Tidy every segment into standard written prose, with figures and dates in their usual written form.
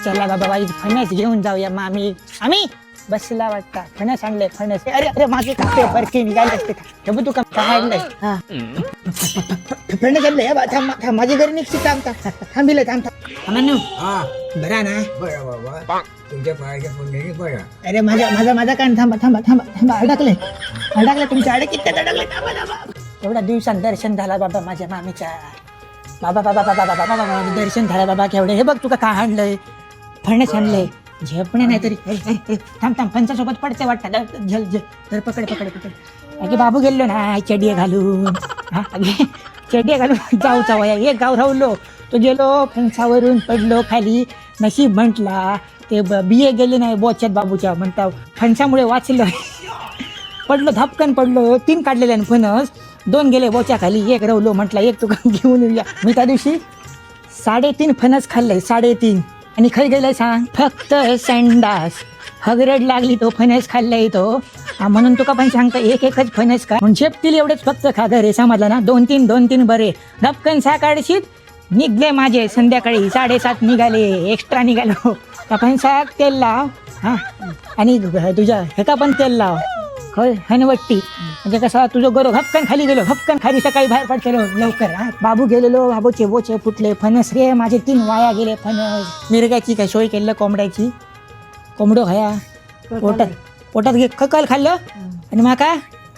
चला बाबा बाई फणस घेऊन जाऊया मामी. आम्ही बसला वाटता फणस आणले फणस. अरे अरे माझे कापे फरके निघाले असते का तू का आणलंय फणस आणलंय. माझी घरी निघते थांबिले थांब थांब. हा बरा ना. बरं बाबा तुमच्या पायाच्या पुण्याने बरं. अरे माझा माझा माझा कान थांबा थांबा थांबा थांबा अडकले तुमच्या अडकीत अडकले. एवढ्या दिवसांत दर्शन झाला बाबा माझ्या मामीच्या. बाबा बाबा बाबा बाबा बाबा दर्शन झालं बाबा केवढे. हे बघ तुका काय आणलंय फणस आणलंय. झेपणे नाही तरी थांब थांब फणसासोबत पडते वाटतं. झल झल तर पकड पकड पकड. अगे बाबू गेलो ना चेडिया घालून. हा अगे चेडिया घालून जाऊ चावया एक गाव राहलो तो गेलो फणसावरून पडलो खाली. नशीब म्हटला ते बिये गेले नाही बोच्यात बाबूच्या म्हणता फणसामुळे वाचलं. पडलो धपकन पडलो. 3 काढलेले फणस 2 गेले बोच्या खाली. एक रवलो म्हटलं एक तुका घेऊन येऊया. मी त्या दिवशी 3.5 फणस खाल्लंय 3.5. आणि खाई गेलंय सांग फक्त संडास हगरड लागली तो फणस खाल्लाय तो. म्हणून तुका पण सांगता एकच फणस का म्हणून झेपतील एवढेच फक्त खा घरे समजला ना. 2-3 बरे धपकन 6 काढशीत निघले माझे. संध्याकाळी 7:30 निघाले एक्स्ट्रा निघालो. त्या फणसाक तेल लाव हा आणि तुझ्या ह्याका पण तेल लाव खय हनवट्टी. म्हणजे कसं तुझं गरो हपकन खाली गेलो हपकन खाली सकाळी बाहेर पडतो लवकर. बाबू गेलेलो बाबूचे बोचे फुटले फणस रे माझे 3 वाया गेले फणस. मिरगाची काय सोय केलं कोंबड्याची. कोंबडो खाया पोटात घे कल खाल्लं. आणि माका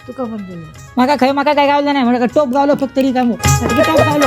तुका पण दिलं माका काय गावलं नाही म्हणजे टोप गावलो फक्त तरी काम टोप गावलो.